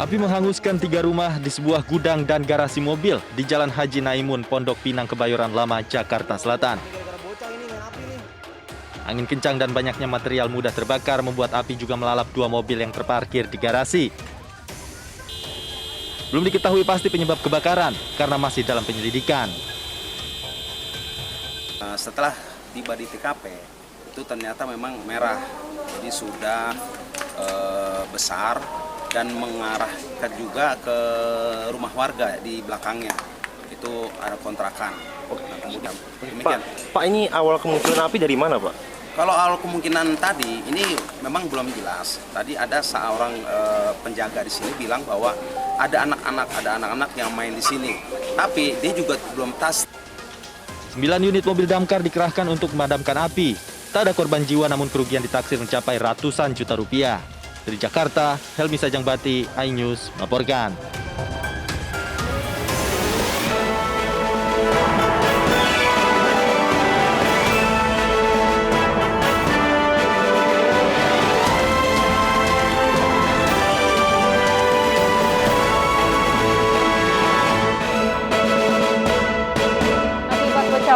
Api menghanguskan 3 rumah di sebuah gudang dan garasi mobil di Jalan Haji Naimun, Pondok Pinang, Kebayoran Lama, Jakarta Selatan. Angin kencang dan banyaknya material mudah terbakar membuat api juga melalap 2 mobil yang terparkir di garasi. Belum diketahui pasti penyebab kebakaran karena masih dalam penyelidikan. Setelah tiba di TKP, itu ternyata memang merah, jadi sudah besar dan mengarahkan juga ke rumah warga di belakangnya. Itu ada kontrakan. Nah, kemudian demikian. Pak, ini awal kemunculan api dari mana, Pak? Kalau awal kemungkinan tadi ini memang belum jelas. Tadi ada seorang penjaga di sini bilang bahwa ada anak-anak yang main di sini. Tapi dia juga belum tas. 9 unit mobil damkar dikerahkan untuk memadamkan api. Tak ada korban jiwa namun kerugian ditaksir mencapai ratusan juta rupiah. Dari Jakarta, Helmi Sajangbati, iNews melaporkan.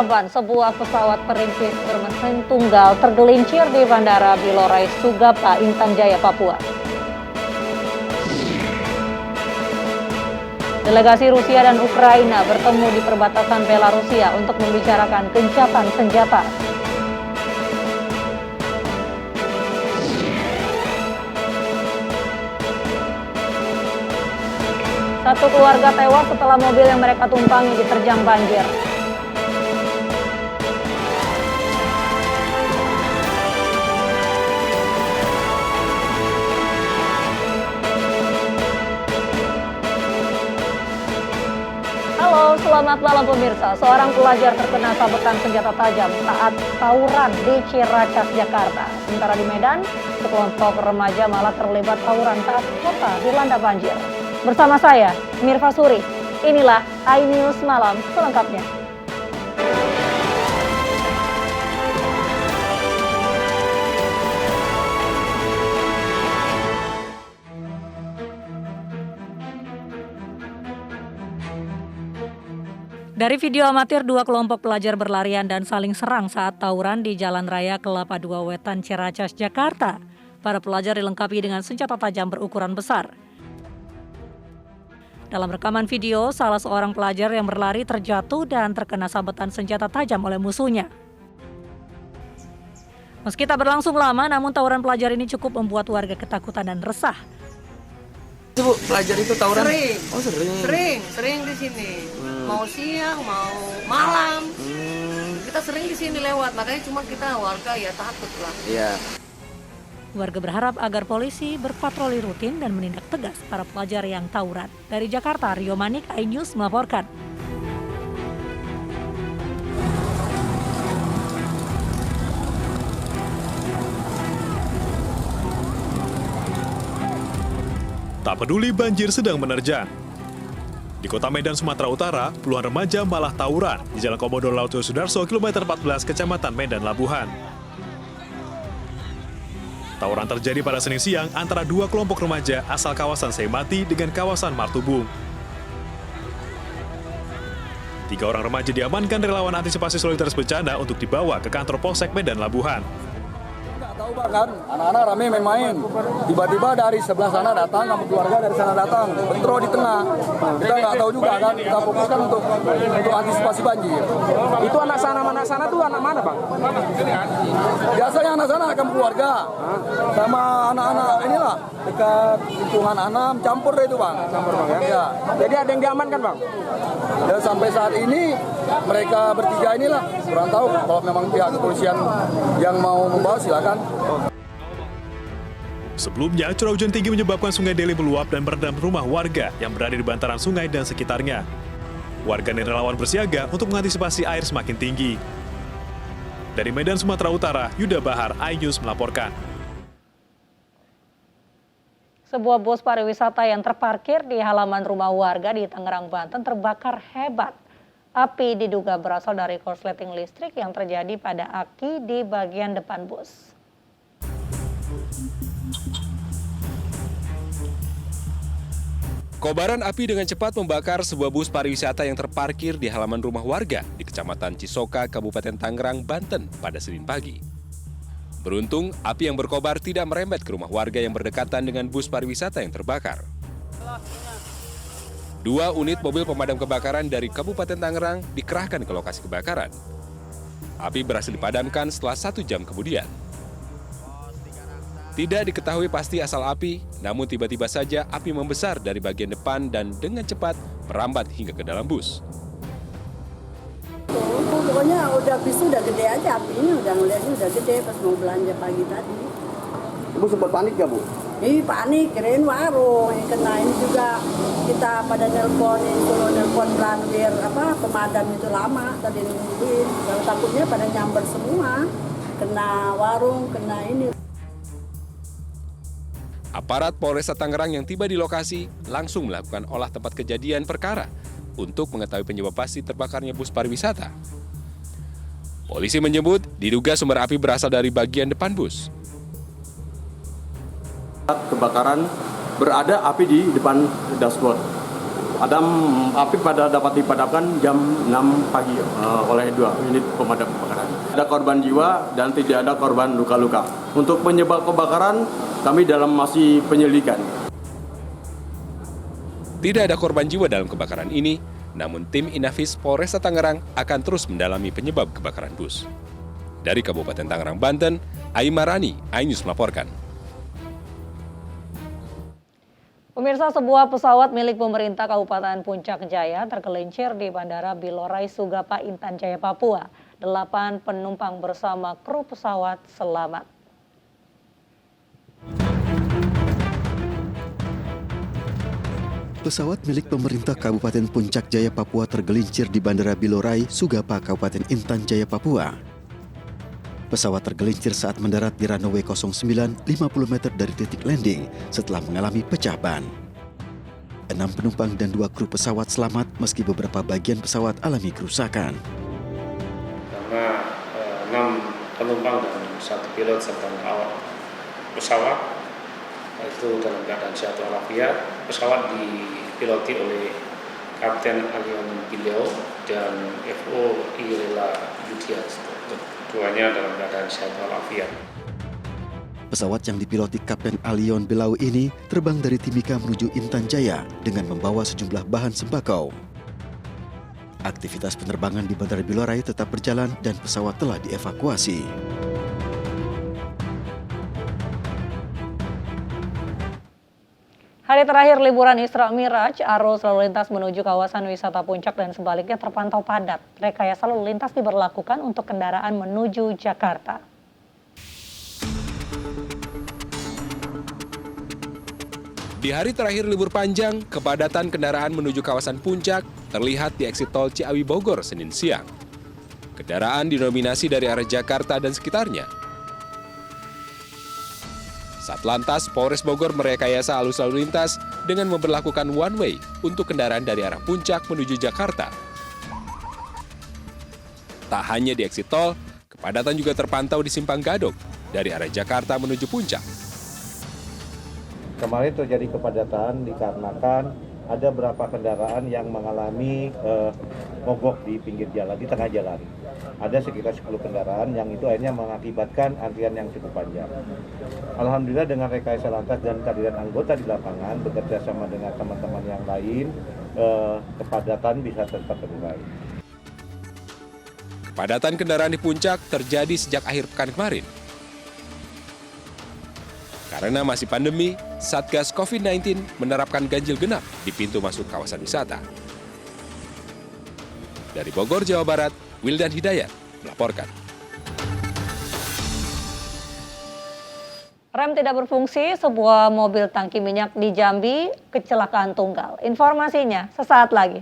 Sebuah pesawat perintis bermesin tunggal tergelincir di Bandara Bilorai Sugapa, Intan Jaya, Papua. Delegasi Rusia dan Ukraina bertemu di perbatasan Belarusia untuk membicarakan gencatan senjata. Satu keluarga tewas setelah mobil yang mereka tumpangi diterjang banjir. Selamat malam pemirsa, seorang pelajar terkena sabetan senjata tajam saat tawuran di Ciracas, Jakarta. Sementara di Medan, sekelompok remaja malah terlibat tawuran saat kota dilanda banjir. Bersama saya, Mirva Suri, inilah iNews Malam selengkapnya. Dari video amatir, 2 kelompok pelajar berlarian dan saling serang saat tawuran di Jalan Raya Kelapa II Wetan, Ciracas, Jakarta. Para pelajar dilengkapi dengan senjata tajam berukuran besar. Dalam rekaman video, salah seorang pelajar yang berlari terjatuh dan terkena sabetan senjata tajam oleh musuhnya. Meski tak berlangsung lama, namun tawuran pelajar ini cukup membuat warga ketakutan dan resah. Bu, pelajar itu tawuran? Sering. Oh, Sering di sini. Mau siang, mau malam. Kita sering di sini lewat, makanya cuma kita warga ya takut lah. Iya. Warga berharap agar polisi berpatroli rutin dan menindak tegas para pelajar yang tawuran. Dari Jakarta, Rio Manik, iNews melaporkan. Tak peduli banjir sedang menerjang. Di kota Medan, Sumatera Utara, puluhan remaja malah tawuran di Jalan Komodo Lauto Sudarso, kilometer 14, Kecamatan Medan, Labuhan. Tawuran terjadi pada Senin siang antara 2 kelompok remaja asal kawasan Seimati dengan kawasan Martubung. 3 orang remaja diamankan relawan antisipasi solidaritas bencana untuk dibawa ke kantor Polsek Medan, Labuhan. Tahu kan, anak-anak rame main-main. Tiba-tiba dari sebelah sana datang, kamu keluarga dari sana datang, bentrok di tengah. Kita nggak tahu juga kan, kita fokuskan untuk antisipasi banjir. Itu anak sana tuh anak mana, Bang? Biasanya anak sana akan keluarga, sama anak-anak inilah dekat lingkungan Anam, campur deh itu, Bang. Campur, Bang, ya? Ya. Jadi ada yang diamankan, Bang? Dan sampai saat ini mereka bertiga inilah, kurang tahu kalau memang pihak kepolisian yang mau membawa silakan. Sebelumnya, curah hujan tinggi menyebabkan Sungai Deli meluap dan merendam rumah warga yang berada di bantaran sungai dan sekitarnya. Warga dan relawan bersiaga untuk mengantisipasi air semakin tinggi. Dari Medan, Sumatera Utara, Yuda Bahar, iNews melaporkan. Sebuah bus pariwisata yang terparkir di halaman rumah warga di Tangerang, Banten terbakar hebat. Api diduga berasal dari korsleting listrik yang terjadi pada aki di bagian depan bus. Kobaran api dengan cepat membakar sebuah bus pariwisata yang terparkir di halaman rumah warga di Kecamatan Cisoka, Kabupaten Tangerang, Banten pada Senin pagi. Beruntung, api yang berkobar tidak merembet ke rumah warga yang berdekatan dengan bus pariwisata yang terbakar. 2 unit mobil pemadam kebakaran dari Kabupaten Tangerang dikerahkan ke lokasi kebakaran. Api berhasil dipadamkan setelah 1 jam kemudian. Tidak diketahui pasti asal api, namun tiba-tiba saja api membesar dari bagian depan dan dengan cepat merambat hingga ke dalam bus. Pokoknya udah gede aja apinya, udah ngeliatnya udah gede pas mau belanja pagi tadi. Ibu sempat panik gak, Bu? Panik, kirain warung yang kena. Ini juga kita pada nelpon, suruh nelpon pelanwir pemadam itu lama tadi nungguin. Kalau takutnya pada nyamber semua, kena warung, kena ini. Aparat Polresta Tangerang yang tiba di lokasi langsung melakukan olah tempat kejadian perkara untuk mengetahui penyebab pasti terbakarnya bus pariwisata. Polisi menyebut diduga sumber api berasal dari bagian depan bus. Kebakaran berada api di depan dashboard. Api dapat dipadamkan jam 6 pagi oleh 2 unit pemadam kebakaran. Ada korban jiwa dan tidak ada korban luka-luka. Untuk penyebab kebakaran kami masih penyelidikan. Tidak ada korban jiwa dalam kebakaran ini, namun tim Inafis Polresta Tangerang akan terus mendalami penyebab kebakaran bus. Dari Kabupaten Tangerang, Banten, Aimarani, iNews melaporkan. Pemirsa, sebuah pesawat milik pemerintah Kabupaten Puncak Jaya tergelincir di Bandara Bilorai Sugapa, Intan Jaya, Papua. 8 penumpang bersama kru pesawat selamat. Pesawat milik pemerintah Kabupaten Puncak Jaya, Papua tergelincir di Bandara Bilorai Sugapa, Kabupaten Intan Jaya, Papua. Pesawat tergelincir saat mendarat di runway 09 50 meter dari titik landing setelah mengalami pecah ban. 6 penumpang dan 2 kru pesawat selamat meski beberapa bagian pesawat alami kerusakan. Karena 6 penumpang dan 1 pilot serta awak pesawat itu dalam keadaan sehat walafiat. Pesawat dipiloti oleh Kapten Alion Bileo dan FO Irela Yudias. Keduanya dalam keadaan sehat walafiat. Pesawat yang dipiloti Kapten Alion Belau ini terbang dari Timika menuju Intan Jaya dengan membawa sejumlah bahan sembako. Aktivitas penerbangan di Bandara Bilorai tetap berjalan dan pesawat telah dievakuasi. Hari terakhir liburan Isra Miraj, arus lalu lintas menuju kawasan wisata Puncak dan sebaliknya terpantau padat. Rekayasa lalu lintas diberlakukan untuk kendaraan menuju Jakarta. Di hari terakhir libur panjang, kepadatan kendaraan menuju kawasan Puncak terlihat di eksit tol Ciawi Bogor Senin siang. Kendaraan didominasi dari arah Jakarta dan sekitarnya. Satlantas Polres Bogor merekayasa arus lalu lintas dengan memberlakukan one way untuk kendaraan dari arah Puncak menuju Jakarta. Tak hanya di eksit tol, kepadatan juga terpantau di Simpang Gadok dari arah Jakarta menuju Puncak. Kemarin terjadi kepadatan dikarenakan ada beberapa kendaraan yang mengalami mogok di pinggir jalan, di tengah jalan. Ada sekitar 10 kendaraan yang itu akhirnya mengakibatkan antrian yang cukup panjang. Alhamdulillah dengan rekayasa lantas dan kehadiran anggota di lapangan bekerja sama dengan teman-teman yang lain, kepadatan bisa tetap terurai. Kepadatan kendaraan di Puncak terjadi sejak akhir pekan kemarin. Karena masih pandemi, Satgas COVID-19 menerapkan ganjil genap di pintu masuk kawasan wisata. Dari Bogor, Jawa Barat, Wildan Hidayat melaporkan. Rem tidak berfungsi, sebuah mobil tangki minyak di Jambi kecelakaan tunggal. Informasinya sesaat lagi.